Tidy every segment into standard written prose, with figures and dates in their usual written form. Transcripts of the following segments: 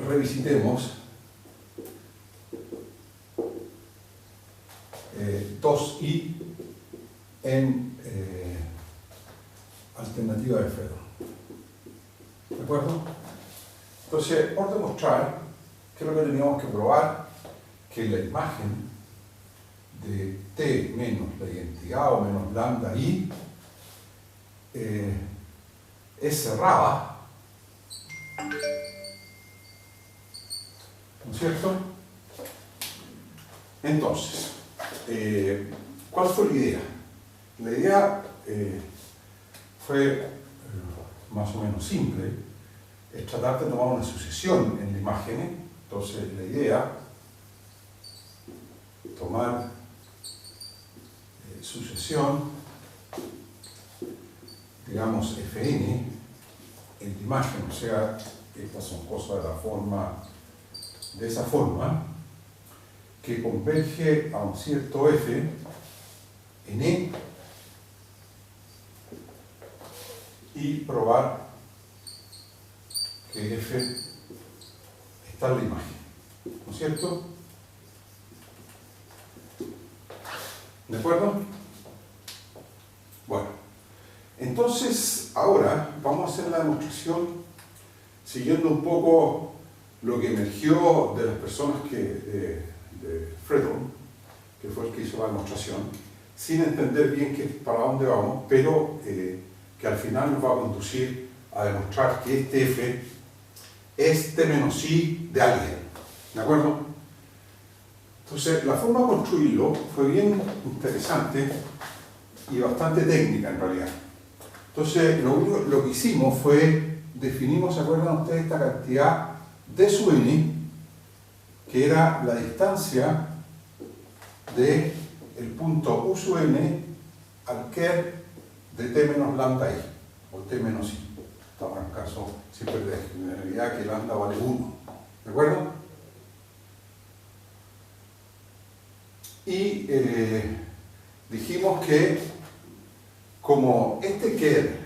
revisitemos 2i en alternativa de Fredon. ¿De acuerdo? Entonces, por demostrar que lo que teníamos que probar, que la imagen de t menos la identidad o menos lambda i es cerrada, ¿no es cierto? Entonces, ¿cuál fue la idea? La idea fue más o menos simple, es tratar de tomar una sucesión en la imagen. Entonces, la idea, tomar sucesión, digamos, Fn en la imagen, o sea, estas son cosas de la forma, de esa forma, que converge a un cierto f en E y probar que f está en la imagen, ¿no es cierto? ¿De acuerdo? Bueno, entonces ahora vamos a hacer la demostración siguiendo un poco lo que emergió de las personas de Fredon, que fue el que hizo la demostración, sin entender bien para dónde vamos, pero que al final nos va a conducir a demostrar que este f es t menos i de alguien. ¿De acuerdo? Entonces, la forma de construirlo fue bien interesante y bastante técnica en realidad. Entonces, lo que hicimos fue, definimos, ¿se acuerdan ustedes, esta cantidad d sub n, que era la distancia del punto u sub n al ker de t menos lambda i, o t menos i. Estamos en el caso siempre de generalidad que lambda vale 1. ¿De acuerdo? Y dijimos que como este ker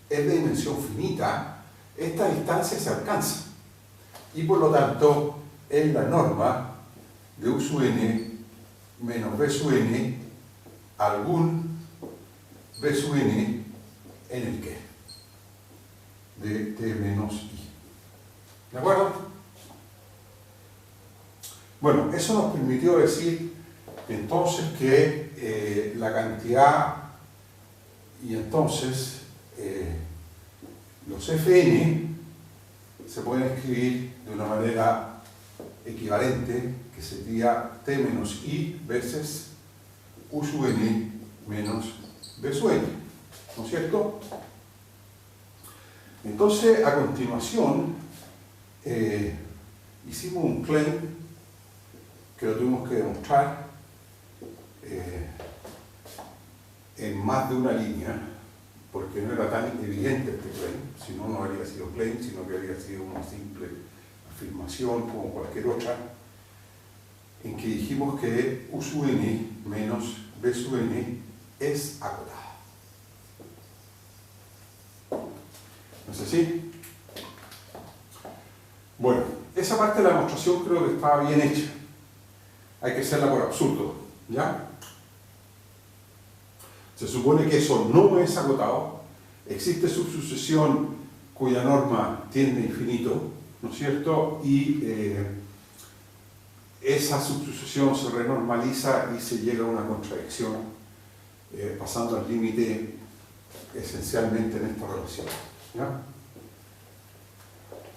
es de dimensión finita, esta distancia se alcanza. Y por lo tanto, es la norma de u sub n menos b sub n algún b sub n en el ker de t menos i. ¿De acuerdo? Bueno, eso nos permitió decir entonces que la cantidad y entonces los Fn se pueden escribir de una manera equivalente, que sería t menos i veces u sub n menos b sub n, ¿no es cierto? Entonces, a continuación, hicimos un claim que lo tuvimos que demostrar en más de una línea, porque no era tan evidente este claim, si no, no habría sido claim, sino que habría sido una simple afirmación como cualquier otra, en que dijimos que u sub n menos b sub n es acotada. ¿No es así? Bueno, esa parte de la demostración creo que estaba bien hecha. Hay que hacerla por absurdo, ¿ya? Se supone que eso no es acotado. Existe subsucesión cuya norma tiende a infinito, ¿no es cierto? Y esa subsucesión se renormaliza y se llega a una contradicción, pasando al límite esencialmente en esta relación, ¿ya?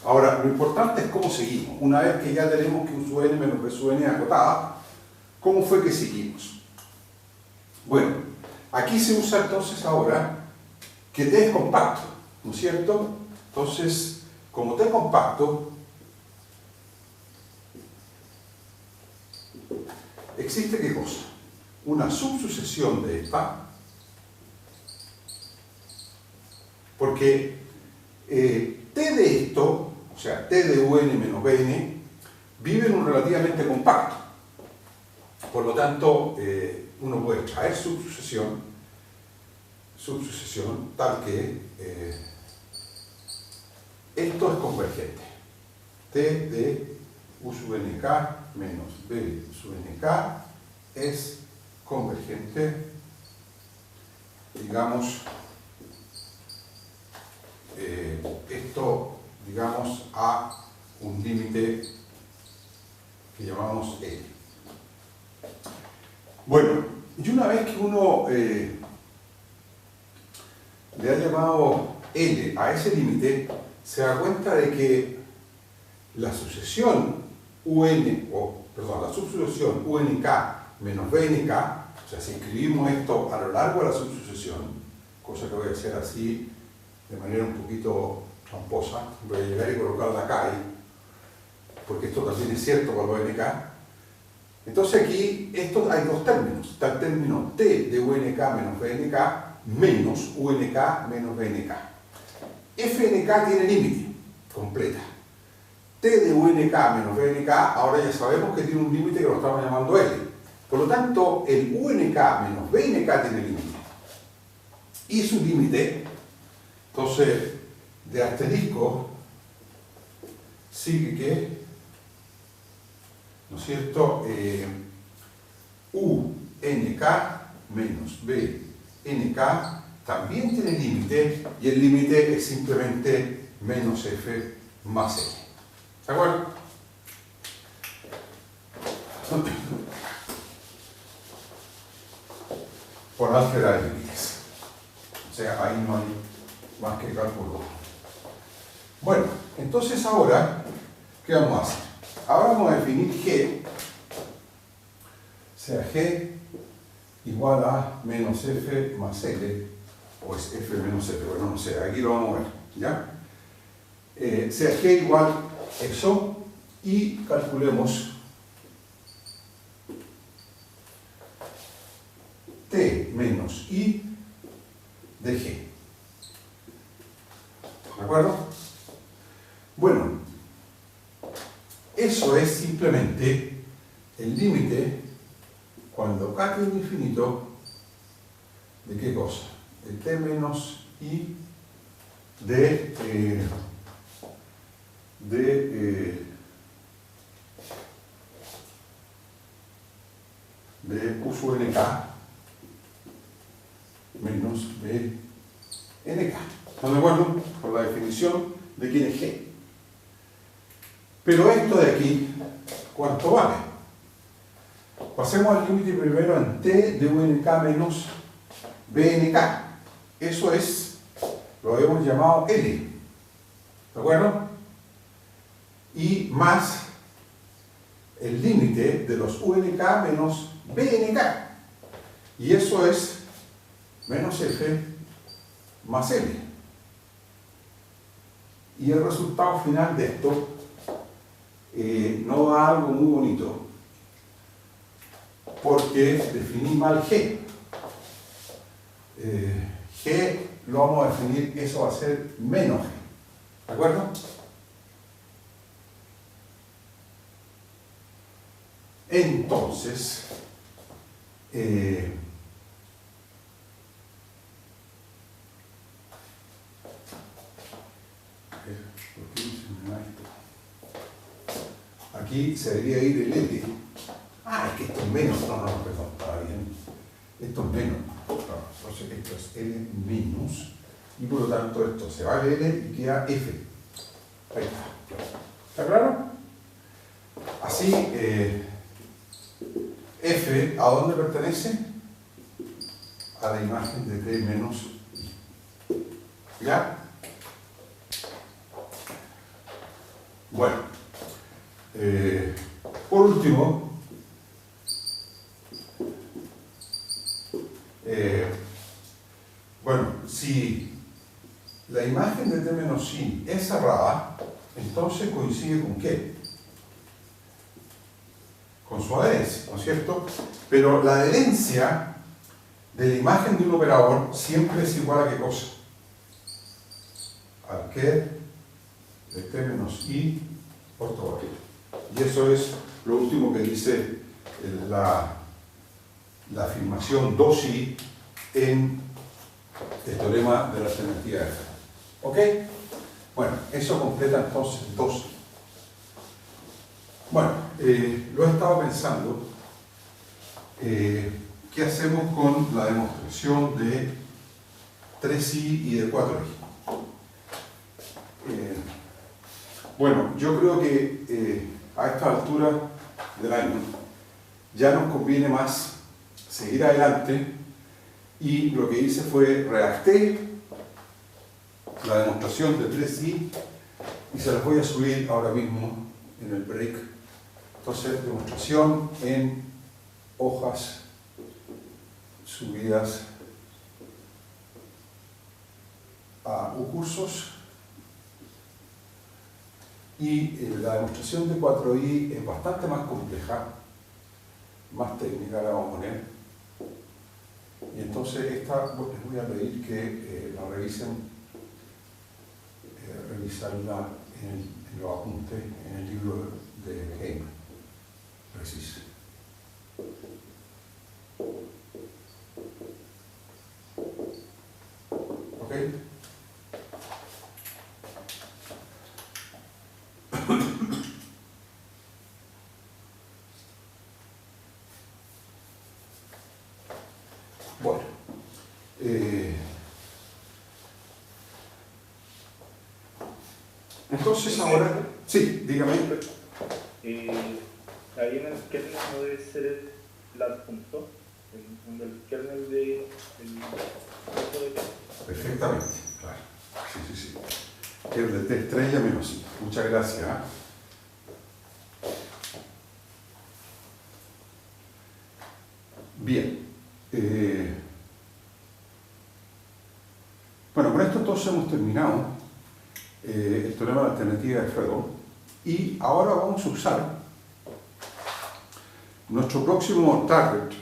Ahora, lo importante es cómo seguimos. Una vez que ya tenemos que u sub n menos b sub n es acotada, ¿cómo fue que seguimos? Bueno, aquí se usa entonces ahora que t es compacto, ¿no es cierto? Entonces, como t es compacto, existe ¿qué cosa? Una subsucesión de esta, porque t de esto, o sea, t de un menos bn, vive en un relativamente compacto. Por lo tanto, uno puede extraer subsucesión tal que esto es convergente. T de U sub nk menos B sub nk es convergente, digamos, esto, digamos, a un límite que llamamos L. Bueno, y una vez que uno le ha llamado L a ese límite, se da cuenta de que la sucesión la subsucesión UNK menos BNK, o sea, si escribimos esto a lo largo de la subsucesión, cosa que voy a hacer así de manera un poquito tramposa, voy a llegar y colocarla acá, porque esto también es cierto para los BNK. Entonces aquí hay dos términos. Está el término T de UNK menos BNK menos UNK menos BNK. FNK tiene límite, completa. T de UNK menos BNK, ahora ya sabemos que tiene un límite que lo estamos llamando L. Por lo tanto, el UNK menos BNK tiene límite. Y su límite, entonces, de asterisco, sigue que, ¿no es cierto? UNK menos BNK también tiene límite, y el límite es simplemente menos F más L. ¿De acuerdo? Por álgebra de límites. O sea, ahí no hay más que cálculo. Bueno, entonces ahora, ¿qué vamos a hacer? Ahora vamos a definir G, sea G igual a menos F más L, o es F menos F, bueno, no sé, aquí lo vamos a ver, ¿ya? Sea G igual eso, y calculemos T menos I de G. ¿De acuerdo? Bueno, eso es simplemente el límite cuando K tiene infinito, ¿de qué cosa? De T menos I de U sub nk menos B nk. ¿Están de acuerdo? Por la definición de quién es G. Pero esto de aquí, ¿cuánto vale? Pasemos al límite primero en T de UNK menos BNK. Eso es, lo hemos llamado L. ¿De acuerdo? Y más el límite de los UNK menos BNK. Y eso es menos F más L. Y el resultado final de esto no da algo muy bonito, porque definí mal G. G lo vamos a definir, eso va a ser menos G. ¿De acuerdo? Entonces, aquí se debería ir el L. Ah, es que esto es menos. No, perdón, está bien. Esto es menos. Entonces esto es L menos. Y por lo tanto esto se va de L y queda F. Ahí está. ¿Está claro? Así, F, ¿a dónde pertenece? A la imagen de T menos I. ¿Ya? Bueno, por último, bueno, si la imagen de T menos I es cerrada, entonces coincide con ¿qué? Con su adherencia, ¿no es cierto? Pero la adherencia de la imagen de un operador siempre es igual a ¿qué cosa? Al que de T menos I ortogonal. Y eso es lo último que dice la afirmación 2i en el teorema de la alternativa de F. ¿Ok? Bueno, eso completa entonces 2. Bueno, lo he estado pensando. ¿Qué hacemos con la demostración de 3i y de 4i? Bueno, yo creo que a esta altura del año ya nos conviene más seguir adelante, y lo que hice fue redacté la demostración de 3i y se las voy a subir ahora mismo en el break. Entonces, demostración en hojas subidas a cursos, y la demostración de 4i es bastante más compleja, más técnica la vamos a poner, y entonces esta les voy a pedir que la revisen, revisarla en los apuntes en el libro de Heyman, preciso. ¿Ok? Bueno, entonces ahora, sí, dígame. Ahí en el kernel no debe ser el adjunto, el kernel de Perfectamente, claro. Sí, sí, sí. Kernel de estrella menos i. Muchas gracias. Bien. Bueno, con esto entonces hemos terminado el teorema de la alternativa de Fredholm, y ahora vamos a usar nuestro próximo target,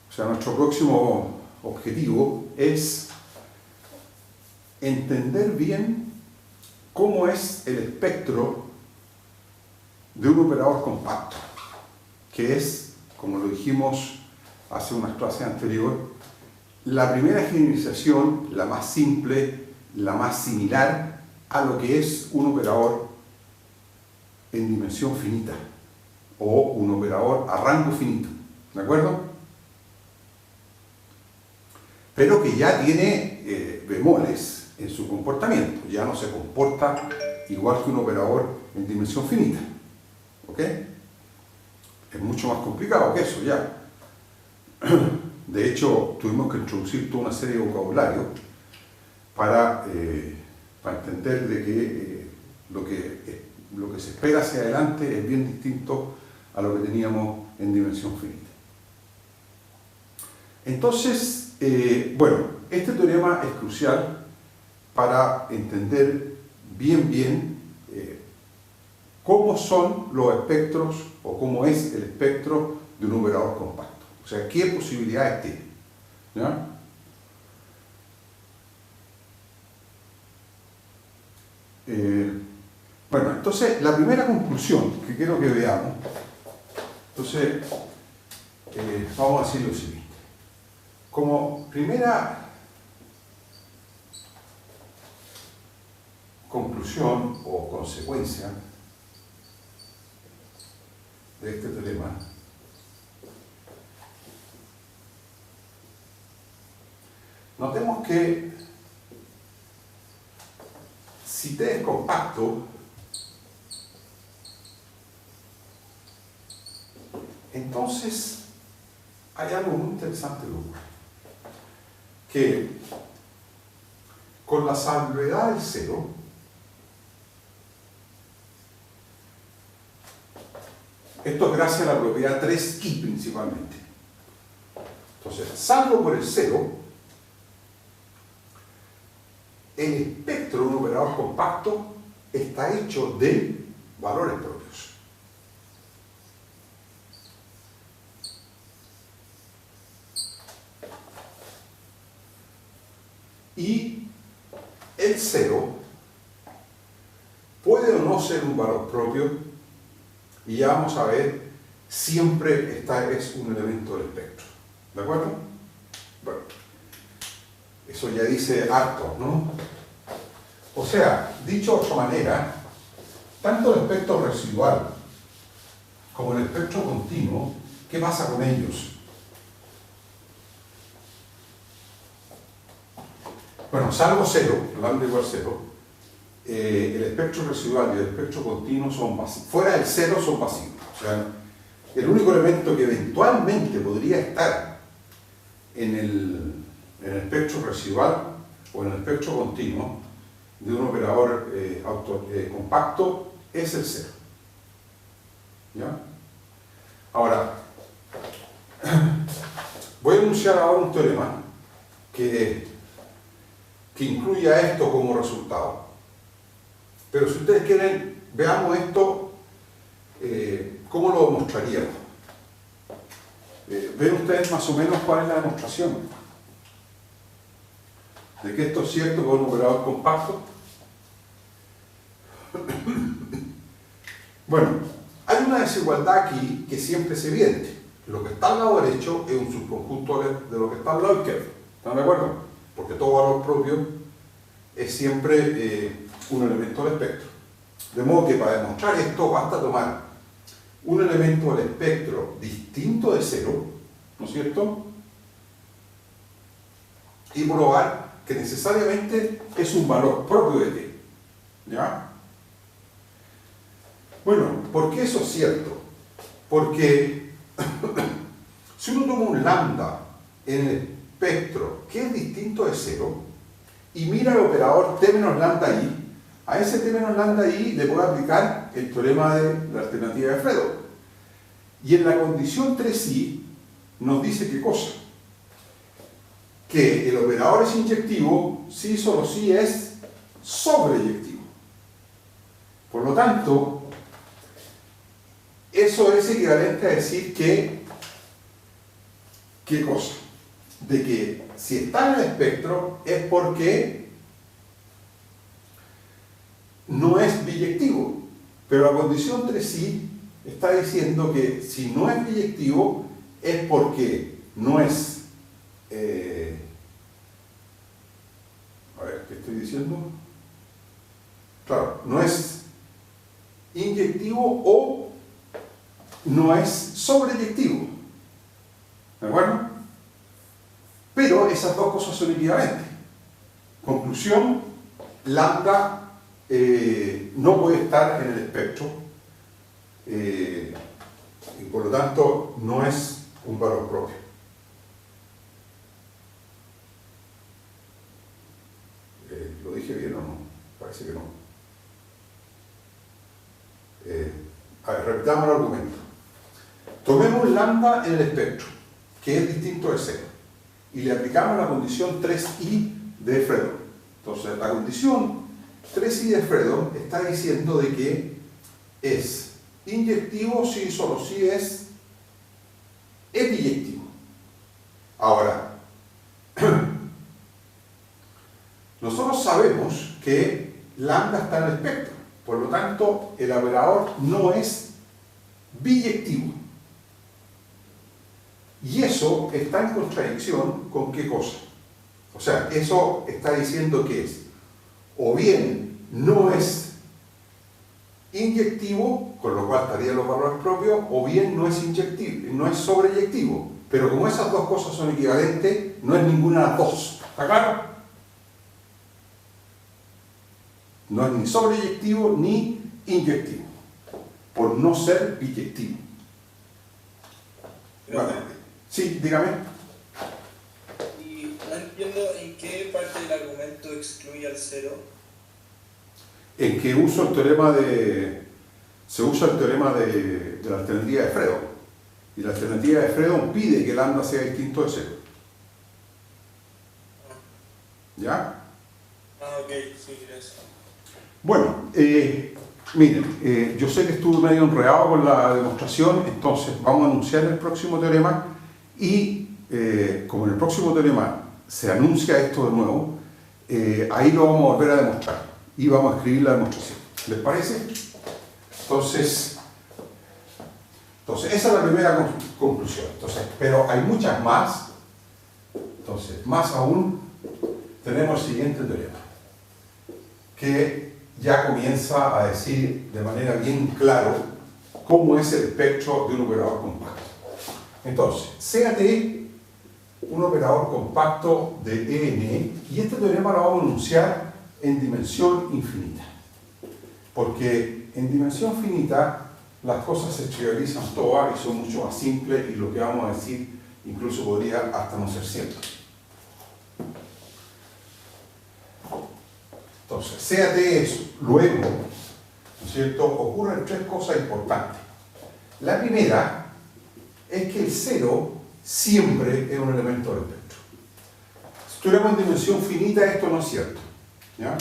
o sea, nuestro próximo objetivo es entender bien cómo es el espectro de un operador compacto, que es, como lo dijimos hace unas clases anteriores, la primera generalización, la más simple, la más similar a lo que es un operador en dimensión finita, o un operador a rango finito, ¿de acuerdo? Pero que ya tiene bemoles en su comportamiento, ya no se comporta igual que un operador en dimensión finita, ¿ok? Es mucho más complicado que eso ya. De hecho, tuvimos que introducir toda una serie de vocabulario para entender de que lo que se espera hacia adelante es bien distinto a lo que teníamos en dimensión finita. Entonces, bueno, este teorema es crucial para entender bien cómo son los espectros, o cómo es el espectro de un operador compacto. O sea, qué posibilidades tiene. ¿Ya? Bueno, entonces la primera conclusión que quiero que veamos, entonces vamos a decir lo siguiente. Como primera conclusión o consecuencia de este teorema, notemos que si T es compacto, entonces hay algo muy interesante que ocurre, que con la salvedad del cero, esto es gracias a la propiedad 3i principalmente. Entonces, salvo por el cero, el espectro de un operador compacto está hecho de valores propios. Y el cero puede o no ser un valor propio, y ya vamos a ver, siempre es un elemento del espectro. ¿De acuerdo? Bueno, eso ya dice harto, ¿no? O sea, dicho de otra manera, tanto el espectro residual como el espectro continuo, ¿qué pasa con ellos? Bueno, salvo cero, lambda igual cero, el espectro residual y el espectro continuo son pasivos. Fuera del cero son pasivos. O sea, el único elemento que eventualmente podría estar en el espectro residual o en el espectro continuo de un operador compacto es el cero. ¿Ya? Ahora, voy a enunciar ahora un teorema que incluya esto como resultado. Pero si ustedes quieren, veamos esto, ¿cómo lo demostraríamos? ¿Ven ustedes más o menos cuál es la demostración? ¿De que esto es cierto con un operador compacto? Bueno, hay una desigualdad aquí que siempre es evidente. Lo que está al lado derecho es un subconjunto de lo que está al lado izquierdo. ¿Están de acuerdo? Porque todo valor propio es siempre un elemento del espectro. De modo que para demostrar esto basta tomar un elemento del espectro distinto de cero, ¿no es cierto? Y probar que necesariamente es un valor propio de t. ¿Ya? Bueno, ¿por qué eso es cierto? Porque si uno toma un lambda en el espectro que es distinto de cero y mira el operador t menos lambda i, a ese t menos lambda i le puede aplicar el teorema de la alternativa de Fredholm. Y en la condición 3i nos dice qué cosa. Que el operador es inyectivo si solo si es sobreyectivo. Por lo tanto, eso es equivalente a decir que, ¿qué cosa? De que si está en el espectro es porque no es biyectivo. Pero la condición 3i está diciendo que si no es biyectivo es porque no es... a ver, ¿qué estoy diciendo? Claro, no es inyectivo o no es sobreyectivo. ¿De acuerdo? Pero esas dos cosas son equivalentes. Conclusión, lambda no puede estar en el espectro y por lo tanto no es un valor propio. ¿Lo dije bien o no? Parece que no. A ver, repitamos el argumento. Tomemos lambda en el espectro, que es distinto de cero, y le aplicamos la condición 3i de Fredholm. Entonces, la condición 3i de Fredholm está diciendo de que es inyectivo si solo si es biyectivo. Ahora, nosotros sabemos que lambda está en el espectro, por lo tanto, el operador no es biyectivo. Y eso está en contradicción con ¿qué cosa? O sea, eso está diciendo que es o bien no es inyectivo, con lo cual estarían los valores propios, o bien no es inyectivo, no es sobreyectivo. Pero como esas dos cosas son equivalentes, no es ninguna de las dos. ¿Está claro? No es ni sobreyectivo ni inyectivo, por no ser biyectivo. Vale. Sí, dígame. Y no entiendo en qué parte del argumento excluye al cero. En que uso el teorema se usa el teorema de la alternativa de Fredholm. Y la alternativa de Fredholm pide que lambda sea distinto de cero. ¿Ya? Ah, ok, sí, gracias. Bueno, miren, yo sé que estuve medio enredado con la demostración, entonces vamos a anunciar el próximo teorema y como en el próximo teorema se anuncia esto de nuevo, ahí lo vamos a volver a demostrar y vamos a escribir la demostración. ¿Les parece? Entonces esa es la primera conclusión. Entonces, pero hay muchas más. Entonces, más aún, tenemos el siguiente teorema, que ya comienza a decir de manera bien claro cómo es el espectro de un operador compacto. Entonces, sea T un operador compacto de EN, y este teorema lo vamos a enunciar en dimensión infinita. Porque en dimensión finita las cosas se trivializan todas y son mucho más simples, y lo que vamos a decir incluso podría hasta no ser cierto. Entonces, sea T es luego, ¿no es cierto?, ocurren tres cosas importantes. La primera es que el cero siempre es un elemento del espectro. Si estuviéramos en dimensión finita, esto no es cierto, ¿ya?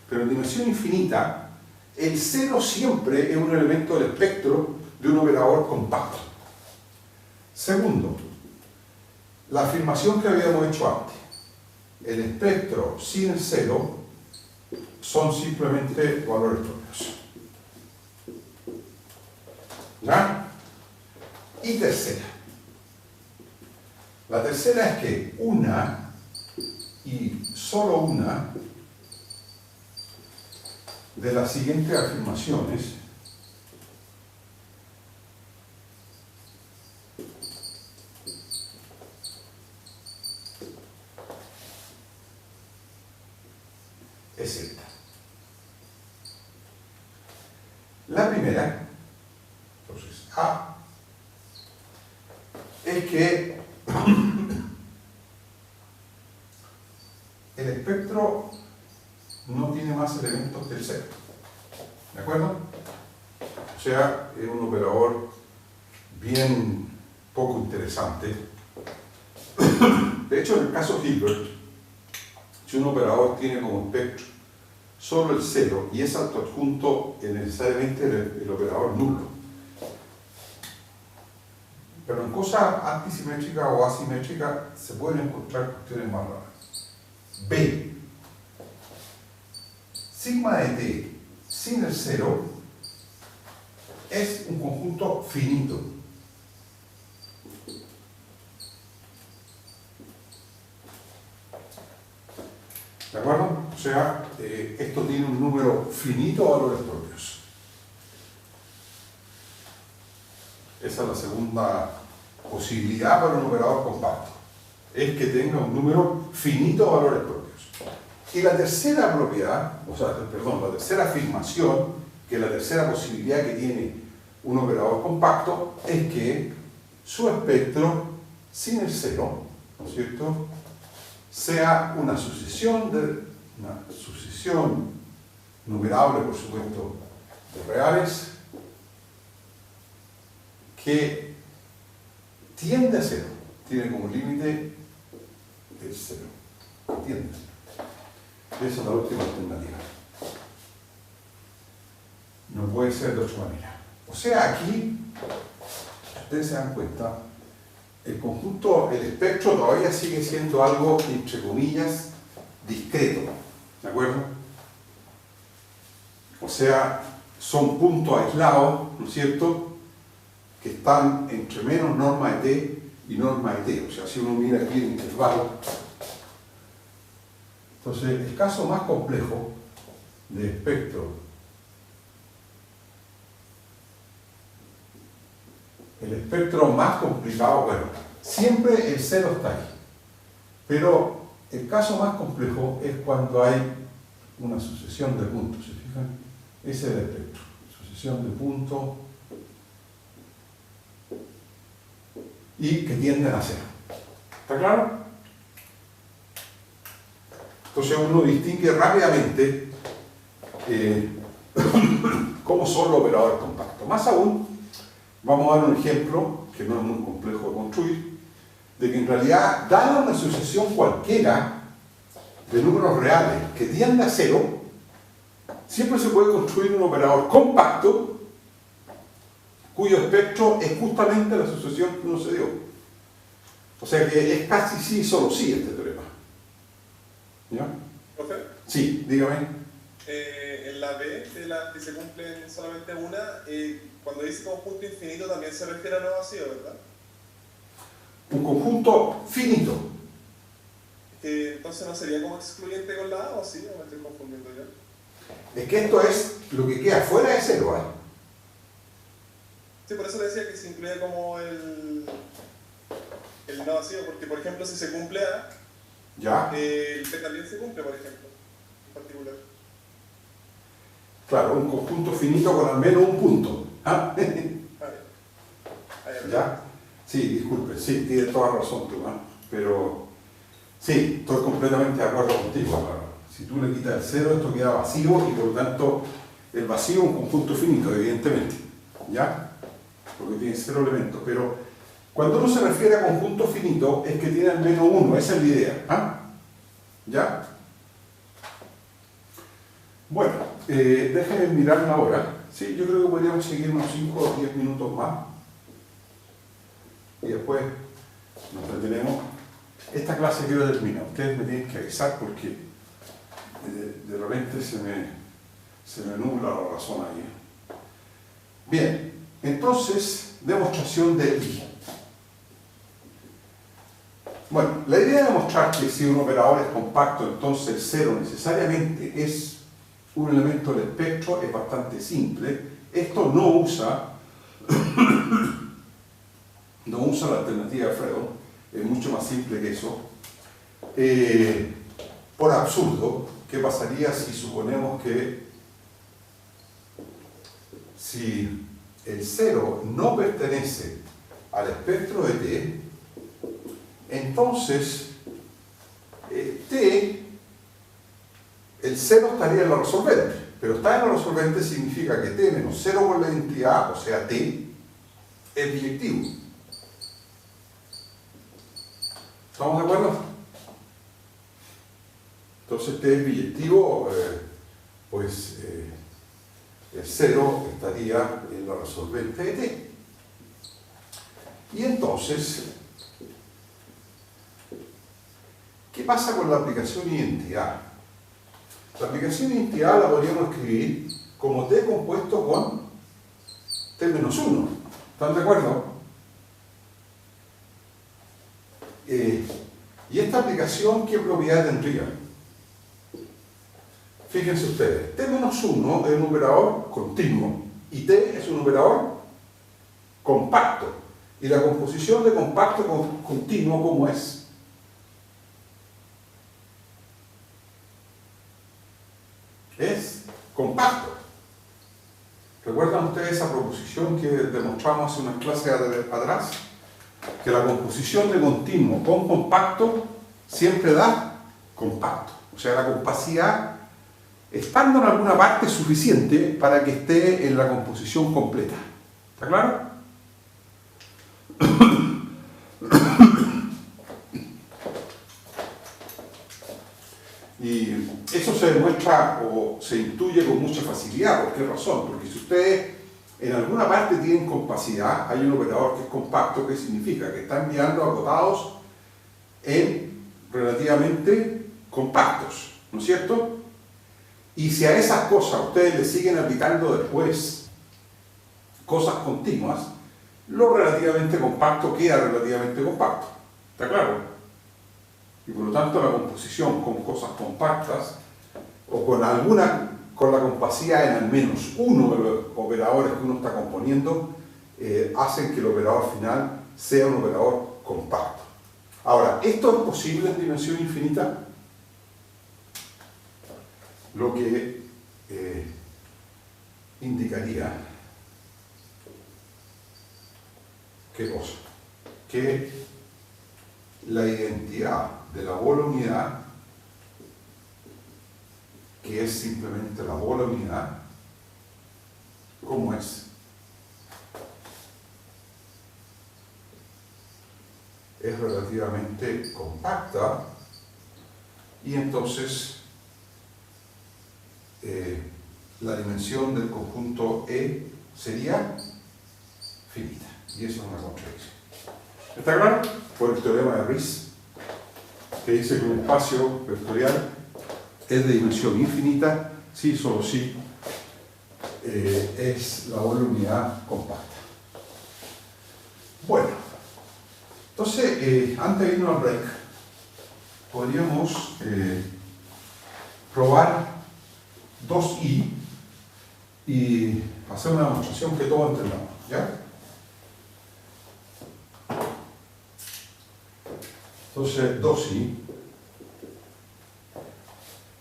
Pero en dimensión infinita, el cero siempre es un elemento del espectro de un operador compacto. Segundo, la afirmación que habíamos hecho antes, el espectro sin el cero son simplemente valores propios. ¿Ya? Y tercera. La tercera es que una y solo una de las siguientes afirmaciones es esta. La primera, entonces, A, es que el espectro no tiene más elementos que el cero. ¿De acuerdo? O sea, es un operador bien poco interesante. De hecho, en el caso Hilbert, si un operador tiene como espectro solo el cero y es adjunto necesariamente el operador nulo. Pero en cosas antisimétricas o asimétricas se pueden encontrar cuestiones más raras. B. Sigma de T sin el cero es un conjunto finito. ¿De acuerdo? O sea, esto tiene un número finito de valores propios. Esa es la segunda posibilidad para un operador compacto. Es que tenga un número finito de valores propios. Y la tercera propiedad, o sea, perdón, la tercera afirmación, que es la tercera posibilidad que tiene un operador compacto, es que su espectro sin el cero, ¿no es cierto?, sea una sucesión numerable, por supuesto, de reales, que tiende a cero, tiene como límite el cero, tiende a cero. Esa es la última alternativa. No puede ser de otra manera. O sea, aquí, ustedes se dan cuenta, el conjunto, el espectro todavía sigue siendo algo, entre comillas, discreto. ¿De acuerdo? O sea, son puntos aislados, ¿no es cierto?, que están entre menos norma de T y norma de T. O sea, si uno mira aquí el intervalo. Entonces, el caso más complejo de espectro, el espectro más complicado, bueno, siempre el cero está ahí, pero el caso más complejo es cuando hay una sucesión de puntos, ¿se fijan? Ese es el espectro, sucesión de puntos y que tienden a cero. ¿Está claro? Entonces uno distingue rápidamente cómo son los operadores compactos. Más aún, vamos a dar un ejemplo, que no es muy complejo de construir, de que en realidad, dada una sucesión cualquiera de números reales que tiende a cero, siempre se puede construir un operador compacto cuyo espectro es justamente la sucesión que uno se dio. O sea que es casi sí, solo sí este teorema. ¿Ya? ¿Profe? Sí, dígame. En la B, de las que se cumplen solamente una, cuando dice conjunto infinito también se refiere a no vacío, ¿verdad? Un conjunto finito. Entonces no sería como excluyente con la A, ¿o sí? ¿O me estoy confundiendo ya? Es que esto es lo que queda fuera de cero, ¿eh? Sí, por eso le decía que se incluye como el no vacío, porque por ejemplo si se cumple A, ¿Ya? el B también se cumple, por ejemplo, en particular. Claro, un conjunto finito con al menos un punto. ¿Ah? ¿Ya? Sí, disculpe, sí, tiene toda razón tú, ¿ah? Pero sí, estoy completamente de acuerdo contigo. Claro. Si tú le quitas el cero, esto queda vacío y por lo tanto el vacío es un conjunto finito, evidentemente. ¿Ya? Porque tiene cero elementos. Pero cuando uno se refiere a conjunto finito, es que tiene al menos uno, esa es la idea. ¿Ah? ¿Ya? Bueno, déjenme mirar la hora. Sí, yo creo que podríamos seguir unos 5 o 10 minutos más. Y después nos entretenemos. Esta clase quiero terminar. Ustedes me tienen que avisar porque de repente se me nubla la razón ahí. Bien, entonces, demostración de I. Bueno, la idea de demostrar que si un operador es compacto, entonces el cero necesariamente es un elemento del espectro es bastante simple. Esto no usa la alternativa de Fredholm, es mucho más simple que eso. Por absurdo, ¿qué pasaría si suponemos que si el cero no pertenece al espectro de T, entonces T, el cero estaría en la resolvente, pero estar en la resolvente significa que T menos 0 por la identidad, o sea T, es biyectivo. ¿Estamos de acuerdo? Entonces T es biyectivo, pues el 0 estaría en la resolvente de T. Y entonces, ¿qué pasa con la aplicación identidad? La aplicación identidad la podríamos escribir como T compuesto con T menos 1. ¿Están de acuerdo? Y esta aplicación, ¿qué propiedad tendría? Fíjense ustedes, T menos 1 es un operador continuo y T es un operador compacto. ¿Y la composición de compacto con continuo cómo es? Es compacto. ¿Recuerdan ustedes esa proposición que demostramos hace unas clases atrás? Que la composición de continuo con compacto siempre da compacto. O sea, la compacidad, estando en alguna parte, es suficiente para que esté en la composición completa. ¿Está claro? Y eso se demuestra o se intuye con mucha facilidad. ¿Por qué razón? Porque si ustedes en alguna parte tienen compacidad, hay un operador que es compacto, que significa que está enviando acotados en relativamente compactos, ¿no es cierto? Y si a esas cosas ustedes le siguen aplicando después cosas continuas, lo relativamente compacto queda relativamente compacto. ¿Está claro? Y por lo tanto la composición con cosas compactas o con la compacidad en al menos uno de los operadores que uno está componiendo, hacen que el operador final sea un operador compacto. Ahora, ¿esto es posible en dimensión infinita? Lo que indicaría, ¿qué cosa? Que la identidad de la bola unidad, que es simplemente la bola unidad, ¿cómo es? Es relativamente compacta y entonces la dimensión del conjunto E sería finita. Y eso es una contradicción. ¿Está claro? Por el teorema de Riesz, que dice que un espacio vectorial es de dimensión infinita si solo si es la bola unidad compacta. Bueno, entonces, antes de irnos al break, podríamos probar 2i y hacer una demostración que todos entendamos, ¿ya? Entonces 2i.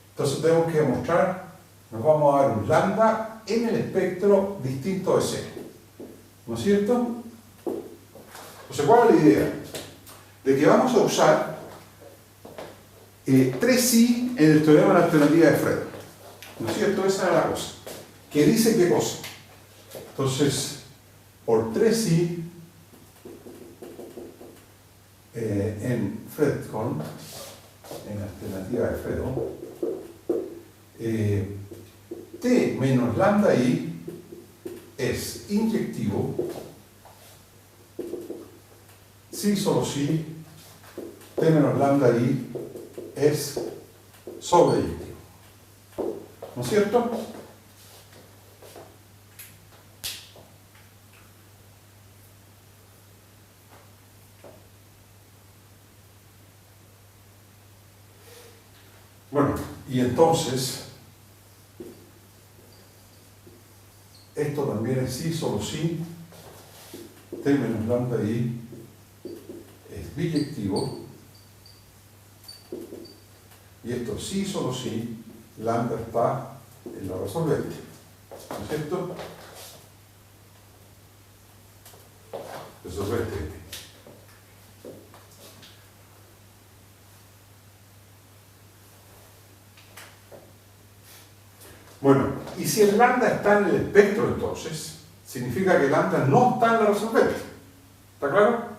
Entonces tenemos que demostrar, nos vamos a dar un lambda en el espectro distinto de 0. ¿No es cierto? Entonces, ¿cuál es la idea? De que vamos a usar 3i en el teorema de la alternativa de Fredholm. ¿No es cierto? Esa es la cosa. ¿Que dice qué cosa? Entonces, por 3i en Fredholm, en la alternativa de Fredholm, t menos lambda i es inyectivo si solo si t menos lambda i es sobreyectivo. ¿No es cierto? Bueno, y entonces esto también es sí, solo si t menos lambda i es biyectivo, y esto sí, solo si lambda está en la resolvente. ¿No es cierto? Resolvente. Bueno, y si el lambda está en el espectro, entonces, significa que lambda no está en la resolvente. ¿Está claro?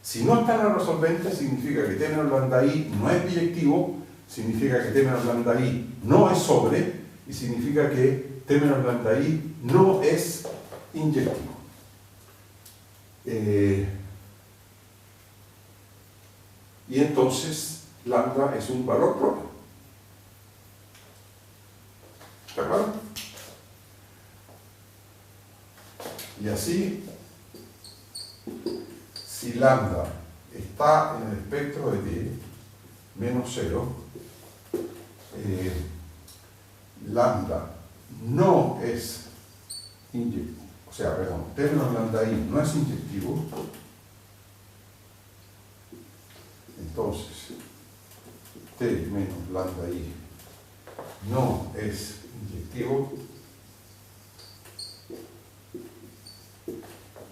Si no está en la resolvente, significa que t menos lambda i no es biyectivo, significa que t menos lambda i no es sobre, y significa que t menos lambda i no es inyectivo. Y entonces, lambda es un valor propio. ¿Está claro? Y así, si lambda está en el espectro de t menos 0, lambda no es inyectivo, o sea, perdón, t menos lambda i no es inyectivo, entonces t menos lambda i no es inyectivo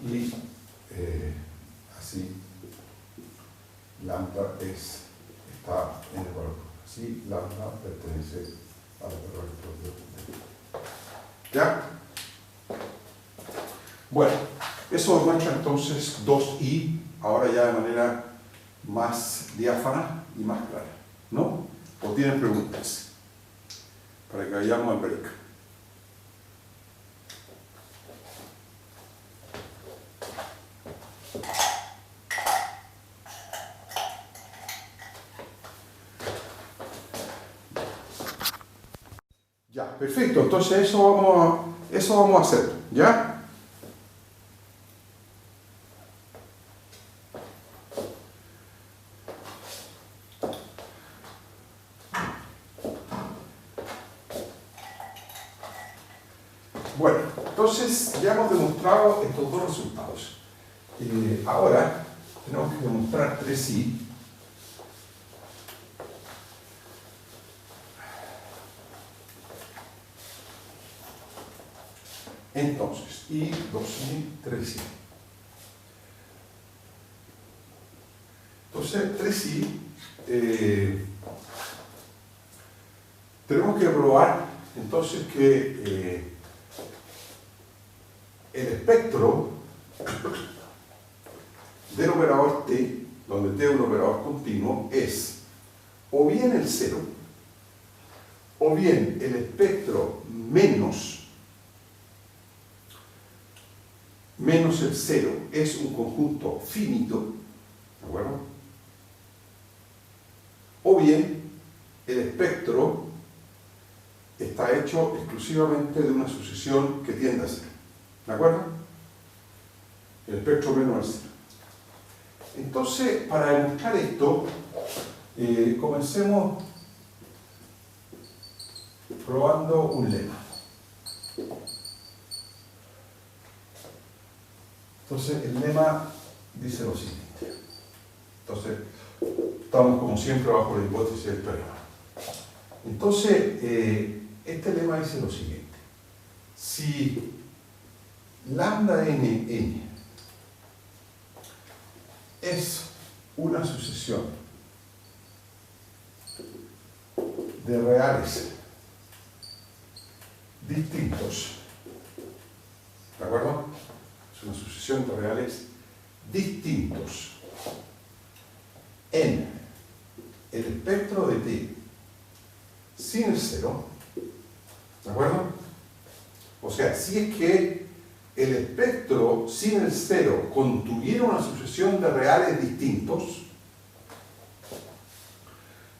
y así lambda está en el valor. Así lambda pertenece al valor propio. ¿Ya? Bueno, eso demuestra entonces 2i, ahora ya de manera más diáfana y más clara, ¿no? ¿O tienen preguntas? Para que vayamos al break. Ya, perfecto. Entonces eso vamos a hacer, ¿ya? Bueno, entonces ya hemos demostrado estos dos resultados. Ahora tenemos que demostrar 3i. Entonces, i, 2i, 3i. Entonces, 3i, tenemos que probar entonces que el espectro del operador t, donde t es un operador continuo, es o bien el 0, o bien el espectro menos el 0 es un conjunto finito, ¿de acuerdo? O bien el espectro está hecho exclusivamente de una sucesión que tiende a 0, ¿de acuerdo? El espectro menos el 0. Entonces, para demostrar esto, comencemos probando un lema. Entonces, el lema dice lo siguiente. Entonces, Estamos como siempre bajo la hipótesis del teorema. Entonces, este lema dice lo siguiente. Si lambda n es una sucesión de reales distintos, ¿de acuerdo? Es una sucesión de reales distintos en el espectro de t sin el cero, ¿de acuerdo? O sea, si es que el espectro sin el cero contuviera una sucesión de reales distintos,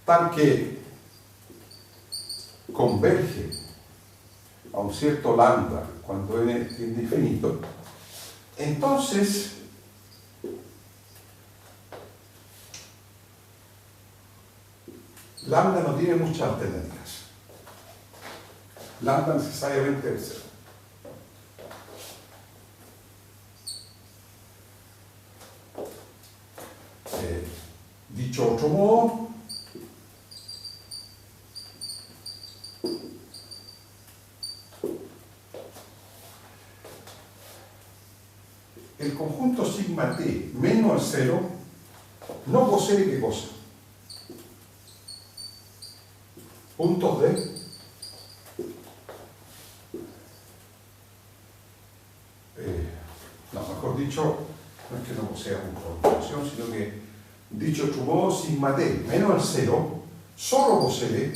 tal que converge a un cierto lambda cuando n es infinito, entonces lambda no tiene muchas alternativas. Lambda necesariamente es cero. Dicho otro modo, el conjunto sigma t menos el cero no posee ¿qué cosa? Puntos de no, mejor dicho, no es que no posea puntos de acumulación, sino que dicho otro modo, sigma t menos el cero solo posee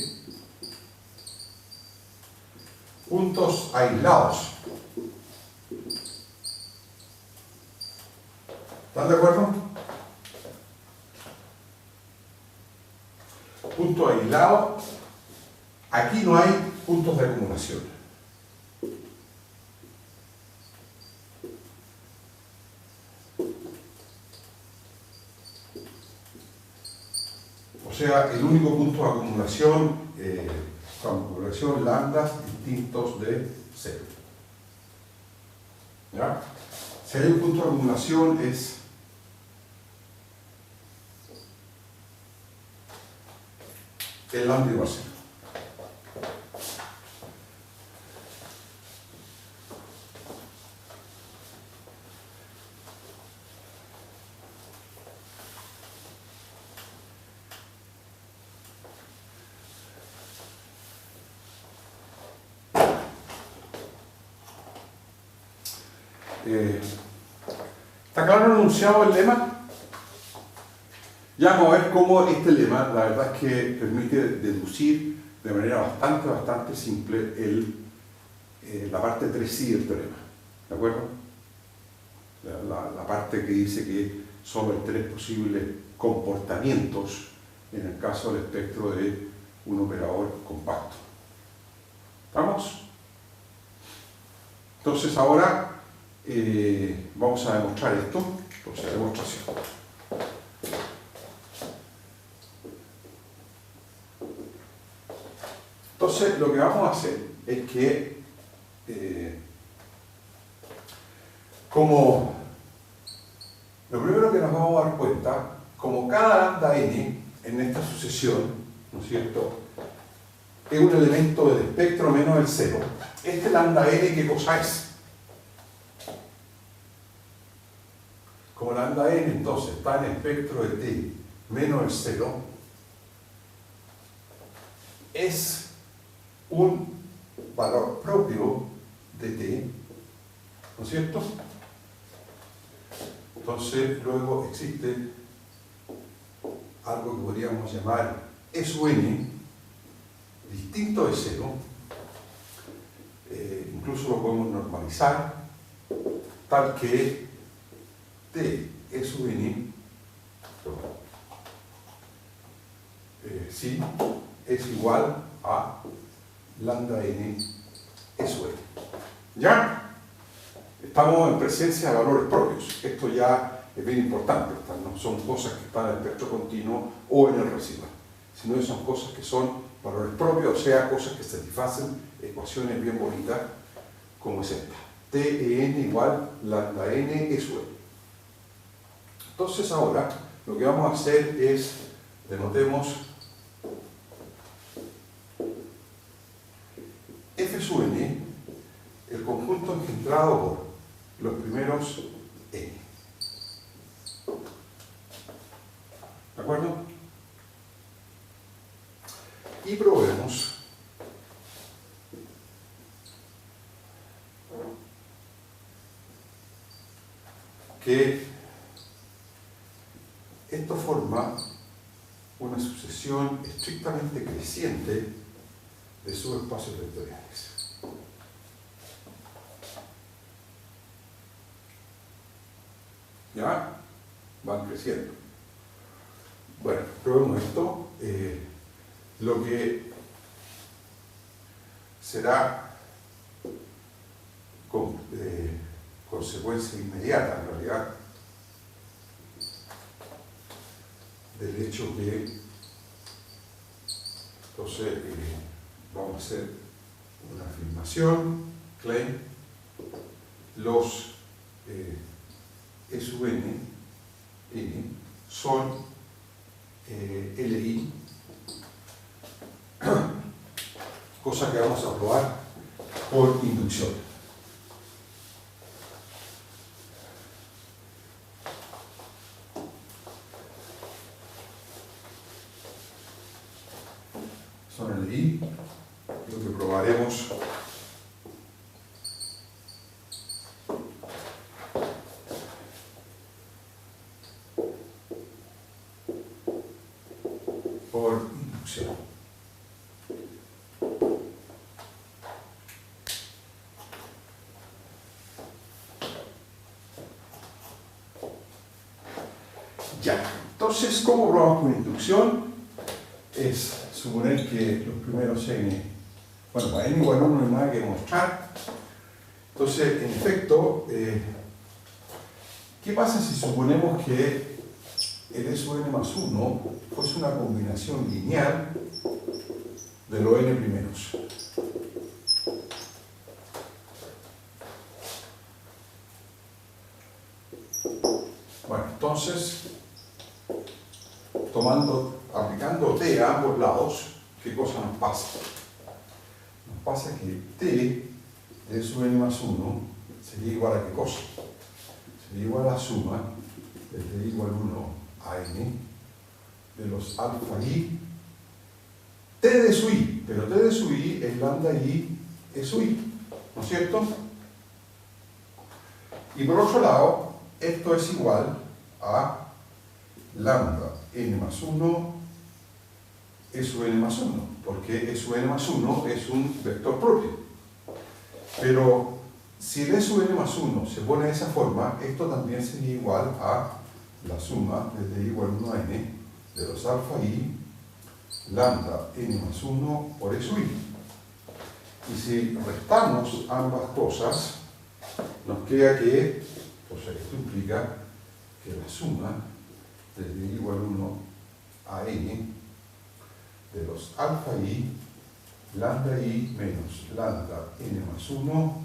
puntos aislados. ¿Están de acuerdo? Puntos aislados. Aquí no hay puntos de acumulación. O sea, el único punto de acumulación lambda distintos de cero. ¿Ya? Si hay un punto de acumulación es el lambda igual a cero. ¿Está claro enunciado el lema? Ya vamos a ver cómo este lema, la verdad es que permite deducir de manera bastante simple la parte 3i del teorema. ¿De acuerdo? La parte que dice que solo hay 3 posibles comportamientos en el caso del espectro de un operador compacto. ¿Estamos? Entonces ahora vamos a demostrar esto. Entonces, demostración. Entonces, lo que vamos a hacer es que, como lo primero que nos vamos a dar cuenta, como cada lambda n en esta sucesión, ¿no es cierto?, es un elemento del espectro menos el cero, este lambda n, ¿qué cosa es? Como lambda n entonces está en el espectro de t menos el cero, es un valor propio de t, ¿no es cierto? Entonces luego existe algo que podríamos llamar E sub n distinto de cero, incluso lo podemos normalizar tal que t E sub n sí, es igual a lambda n E sub n. ¿Ya? Estamos en presencia de valores propios. Esto ya es bien importante. Estas no son cosas que están en el espectro continuo o en el residual, sino que son cosas que son valores propios, o sea, cosas que satisfacen ecuaciones bien bonitas como es esta. T(n) igual lambda n E sub n. Entonces ahora lo que vamos a hacer es denotemos F sub n, el conjunto engendrado por los primeros n. ¿De acuerdo? Y probemos que esto forma una sucesión estrictamente creciente de subespacios vectoriales. ¿Ya? Van creciendo. Bueno, probemos esto. Lo que será consecuencia inmediata, en realidad, del hecho que, entonces, vamos a hacer una afirmación, claim, los E sub n, son LI, cosa que vamos a probar por inducción. Son LI, lo que probaremos por inducción. Ya, entonces, ¿cómo probamos por inducción? Es suponer que los primeros n, bueno, para n igual a 1 no hay nada que demostrar. Entonces, en efecto, ¿qué pasa si suponemos que el E sub n más 1 fuese una combinación lineal de los n primeros? Bueno, entonces, aplicando t a ambos lados, ¿qué cosa nos pasa? Nos pasa que t de sub n más 1 sería igual a ¿qué cosa? Sería igual a la suma desde igual 1 a n de los alfa i t de sub i, pero t de sub i es lambda i e sub i, ¿no es cierto? Y por otro lado, esto es igual a lambda n más 1 e sub n más 1, porque e sub n más 1 es un vector propio. Pero si el e sub n más 1 se pone de esa forma, esto también sería igual a la suma desde igual 1 a n de los alfa i lambda n más 1 por e sub i. Y si restamos ambas cosas, nos queda que, o sea, esto implica que la suma desde igual 1 a n de los alfa i lambda i menos lambda n más 1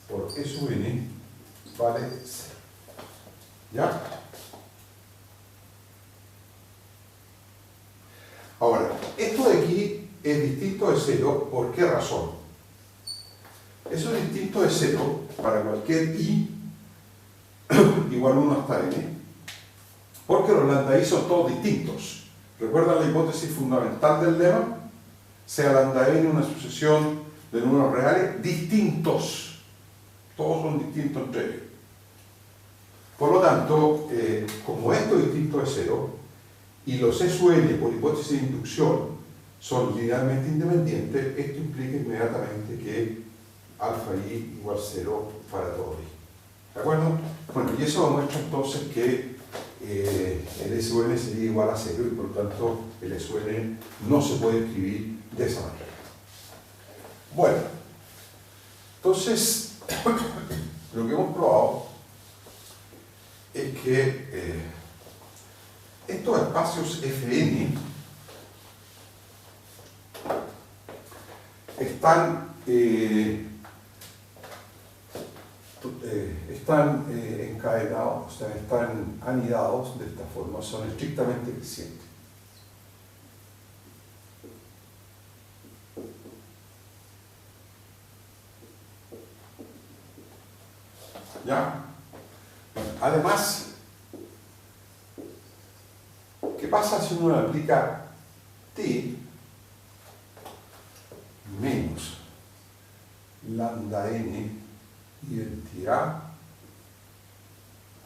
por e sub n vale 0. ¿Ya? Ahora, esto de aquí es distinto de 0, ¿por qué razón? Eso es distinto de 0 para cualquier i igual 1 hasta n, porque los lambda i son todos distintos. ¿Recuerdan la hipótesis fundamental del lema? Sea lambda n una sucesión de números reales distintos. Todos son distintos entre ellos. Por lo tanto, como esto es distinto de 0, y los E sub n por hipótesis de inducción son linealmente independientes, esto implica inmediatamente que alfa i igual 0 para todo i. ¿De acuerdo? Bueno, y eso demuestra entonces que el E sub n sería igual a 0 y por lo tanto el E sub n no se puede escribir de esa manera. Bueno, entonces lo que hemos probado es que estos espacios Fn están encadenados, o sea, están anidados de esta forma, son estrictamente crecientes. ¿Ya? Bueno, además, ¿qué pasa si uno le aplica t menos lambda n identidad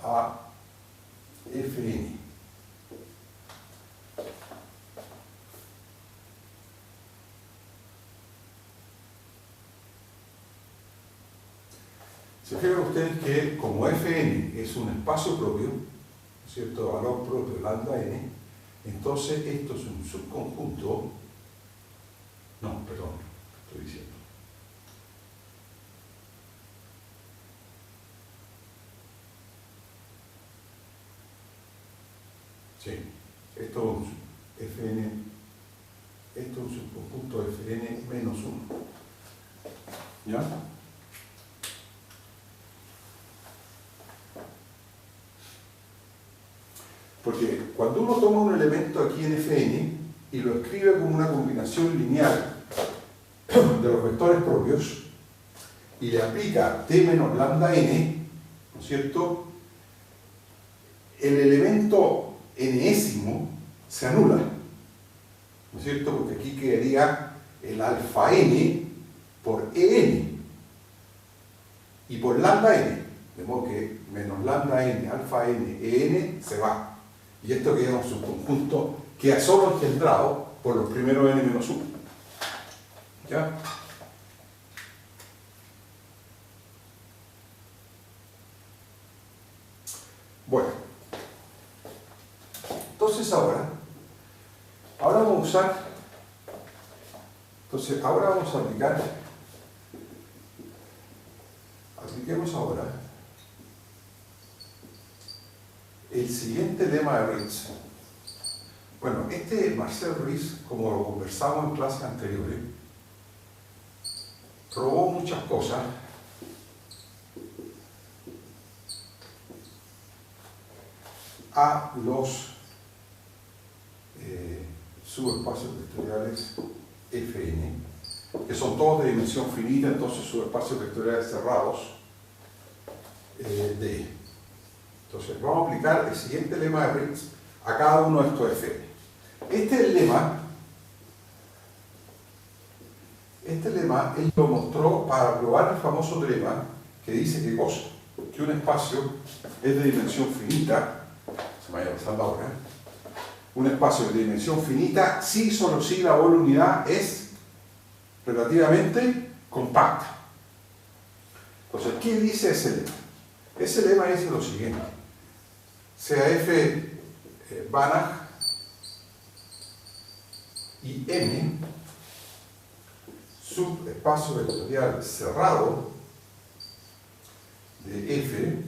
a fn? Se fijan ustedes que como fn es un espacio propio, ¿no es cierto?, valor propio de lambda n, entonces esto es un subconjunto, no, perdón, estoy diciendo. Sí, esto es fn, esto es un subconjunto de fn menos 1. ¿Ya? Porque cuando uno toma un elemento aquí en fn y lo escribe como una combinación lineal de los vectores propios y le aplica t menos lambda n, ¿no es cierto?, el elemento enésimo se anula, ¿no es cierto?, porque aquí quedaría el alfa n por en y por lambda n, de modo que menos lambda n, alfa n, en se va. Y esto queda un subconjunto, queda solo engendrado por los primeros n menos 1. ¿Ya? Bueno. Entonces ahora vamos a usar, ahora vamos a apliquemos ahora el siguiente lema de Ritz. Bueno, Marcel Ritz, como lo conversamos en clases anteriores, probó muchas cosas a los subespacios vectoriales Fn, que son todos de dimensión finita, entonces subespacios vectoriales cerrados de E. Entonces vamos a aplicar el siguiente lema de Ritz a cada uno de estos Fn. Este lema él lo mostró para probar el famoso teorema que dice ¿qué cosa? Que un espacio es de dimensión finita, se me vaya pasando ahora, un espacio de dimensión finita si solo si la bola unidad es relativamente compacta. Entonces, ¿qué dice ese lema? Ese lema dice lo siguiente: sea F Banach y M subespacio vectorial cerrado de F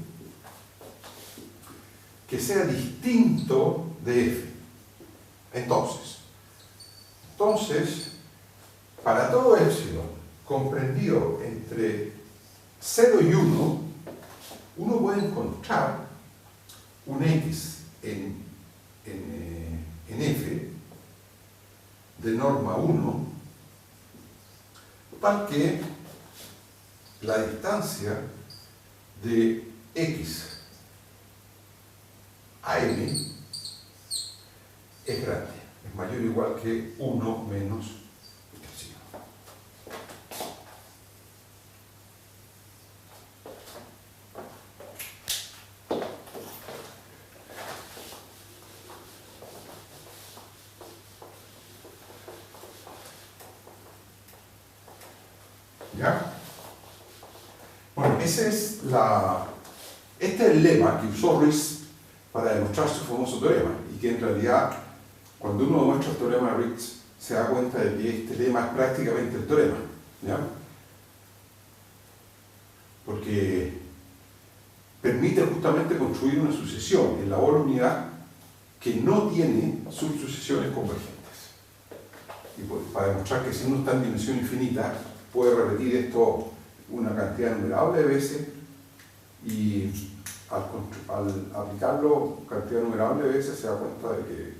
que sea distinto de F. Entonces, para todo epsilon comprendido entre 0 y 1, uno puede encontrar un X en F de norma 1 tal que la distancia de X a M es grande, es mayor o igual que 1 menos epsilon. ¿Ya? Bueno, este es el lema que usó Ritz para demostrar su famoso teorema, y que en realidad, cuando uno demuestra el teorema de Ritz, se da cuenta de que este lema es prácticamente el teorema, ¿ya? Porque permite justamente construir una sucesión en la bola unidad que no tiene subsucesiones convergentes. Y para demostrar que si uno está en dimensión infinita, puede repetir esto una cantidad numerable de veces, y al aplicarlo cantidad numerable de veces se da cuenta de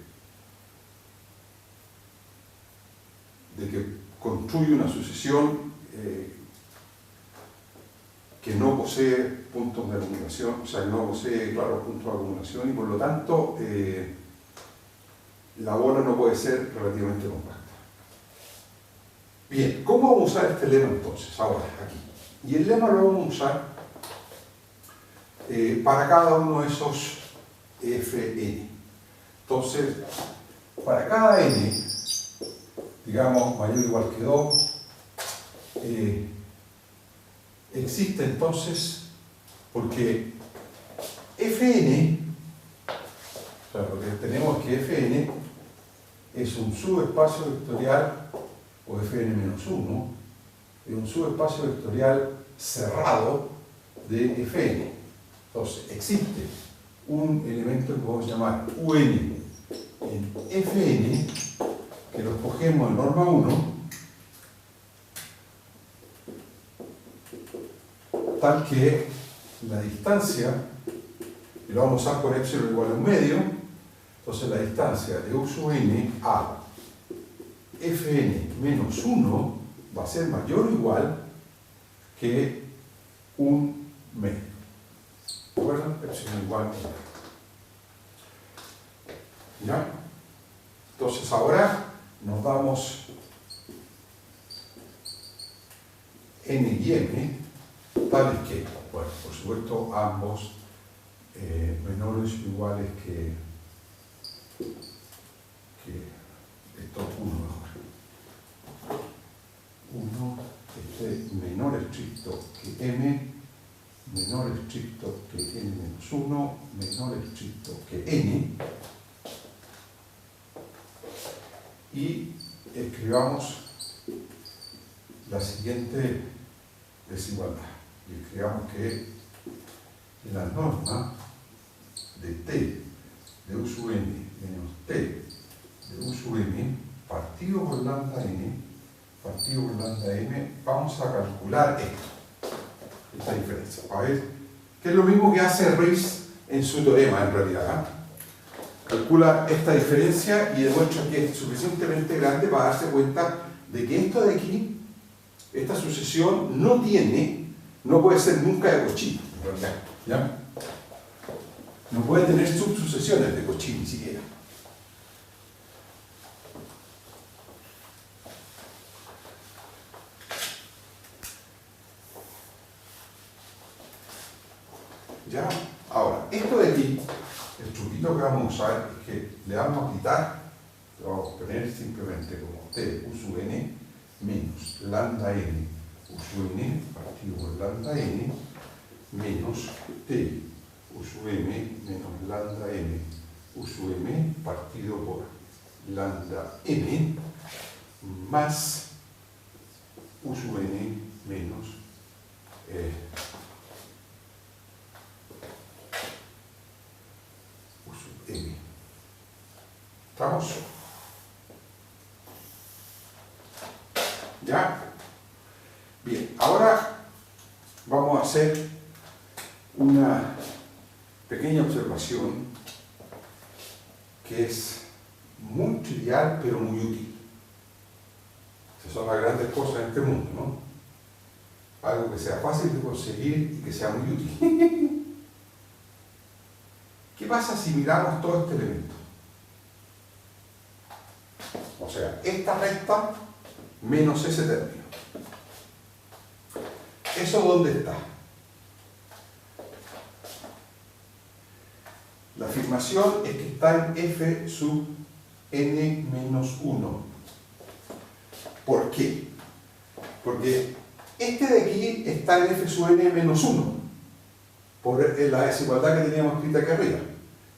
que construye una sucesión que no posee puntos de acumulación, o sea, que no posee, claro, puntos de acumulación y por lo tanto la bola no puede ser relativamente compacta. Bien, ¿cómo vamos a usar este lema entonces? Ahora, aquí. Y el lema lo vamos a usar para cada uno de esos Fn. Entonces, para cada n, digamos, mayor o igual que 2, existe entonces, porque Fn, o sea, lo que tenemos es que Fn es un subespacio vectorial, o Fn-1, es un subespacio vectorial cerrado de Fn. Entonces, existe un elemento que podemos llamar Un en Fn, que lo escogemos en norma 1, tal que la distancia, y lo vamos a usar con epsilon igual a 1/2, entonces la distancia de U sub n a Fn menos 1 va a ser mayor o igual que 1/2. ¿De acuerdo? Epsilon igual a 1. ¿Ya? Entonces ahora nos damos n y m, tales que, bueno, por supuesto, ambos menores o iguales que estos 1 mejor. 1 menor estricto que m, menor estricto que n-1, menor estricto que n, y escribamos la siguiente desigualdad. Y escribamos que la norma de t de U sub n menos t de U sub m partido por lambda n, partido por lambda m, vamos a calcular esta diferencia. A ver, que es lo mismo que hace Riesz en su teorema en realidad. Calcula esta diferencia y demuestra que es suficientemente grande para darse cuenta de que esto de aquí, esta sucesión no puede ser nunca de Cauchy, en realidad, ¿ya? No puede tener subsucesiones de Cauchy ni siquiera. ¿Ya? Ahora, esto de aquí, el truquito que vamos a usar es que le vamos a quitar, lo vamos a poner simplemente como t U sub n menos lambda n U sub n partido por lambda n menos t U sub m menos lambda n U sub m partido por lambda n más U sub n menos U sub m. ¿Estamos? ¿Ya? Bien, ahora vamos a hacer una pequeña observación que es muy trivial pero muy útil. Esas son las grandes cosas en este mundo, ¿no? Algo que sea fácil de conseguir y que sea muy útil. ¿Qué pasa si miramos todo este elemento? O sea, esta recta menos ese término. ¿Eso dónde está? La afirmación es que está en f sub n menos 1. ¿Por qué? Porque este de aquí está en f sub n menos 1, por la desigualdad que teníamos escrita aquí arriba,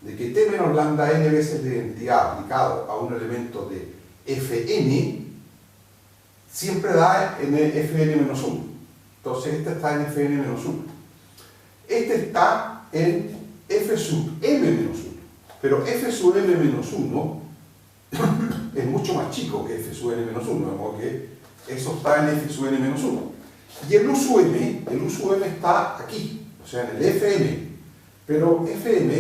de que t menos lambda n veces la identidad aplicado a un elemento de fn siempre da en fn menos 1. Entonces este está en fn menos 1. Este está en f sub m menos 1. Pero f sub m menos 1 es mucho más chico que f sub n menos 1, de modo que eso está en f sub n menos 1. Y el U sub m está aquí, o sea, en el fm. Pero fm,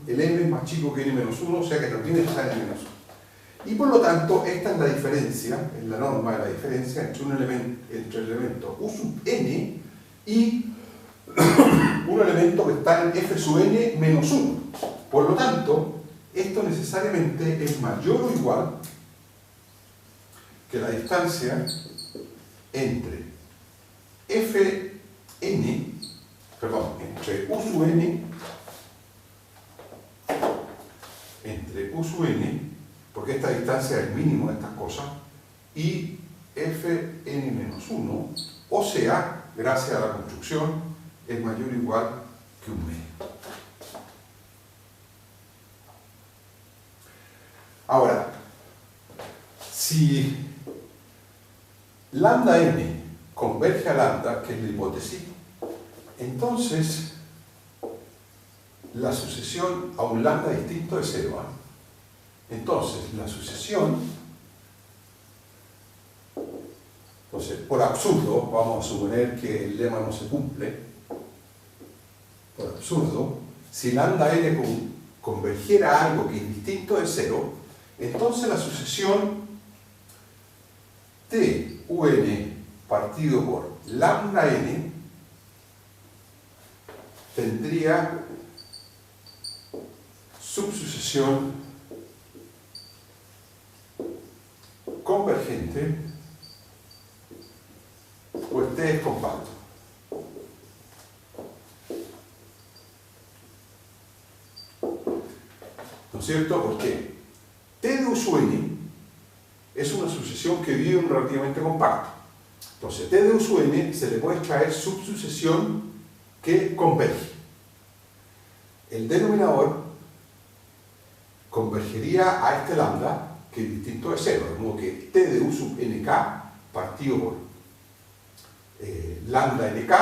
el m es más chico que n menos 1, o sea que no tiene que estar en n menos 1. Y por lo tanto, esta es la diferencia, es la norma de la diferencia entre el elemento U sub n y elemento que está en f sub n menos 1. Por lo tanto, esto necesariamente es mayor o igual que la distancia entre entre U sub n, porque esta distancia es el mínimo de estas cosas, y Fn menos 1, o sea, gracias a la construcción, es mayor o igual que un medio. Ahora, si lambda n converge a lambda, que es la hipótesis, entonces la sucesión a un lambda distinto de 0, entonces la sucesión, entonces por absurdo, vamos a suponer que el lema no se cumple, por absurdo, si lambda n convergiera a algo que es distinto de 0, entonces la sucesión de un partido por lambda n tendría subsucesión convergente, pues T es compacto. ¿No es cierto? Porque T de U sub n es una sucesión que vive un relativamente compacto. Entonces, T de U sub n se le puede extraer subsucesión que converge. El denominador convergería a este lambda, que es distinto de 0, de modo que T de U sub nk partido por lambda nk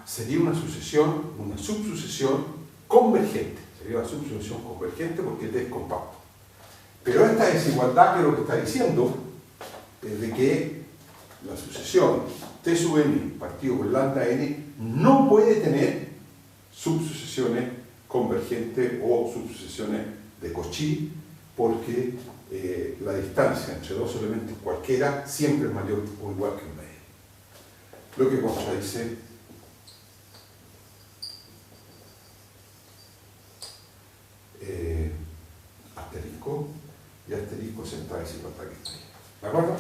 sería una subsucesión convergente. Sería una subsucesión convergente porque T es compacto. Pero esta desigualdad, que lo que está diciendo es de que la sucesión T sub n partido por lambda n no puede tener subsucesiones convergentes o subsucesiones de Cauchy, porque la distancia entre dos elementos cualquiera siempre es mayor o igual que un medio. Lo que contradice asterisco, y asterisco es esta desigualdad que está ahí. ¿De acuerdo?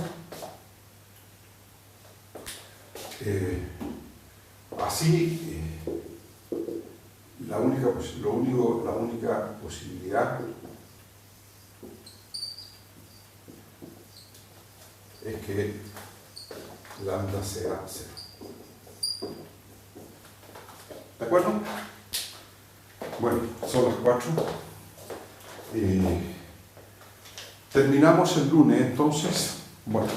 Así, la única posibilidad es que lambda sea 0. ¿De acuerdo? Bueno, son las 4. Terminamos el lunes, entonces, bueno.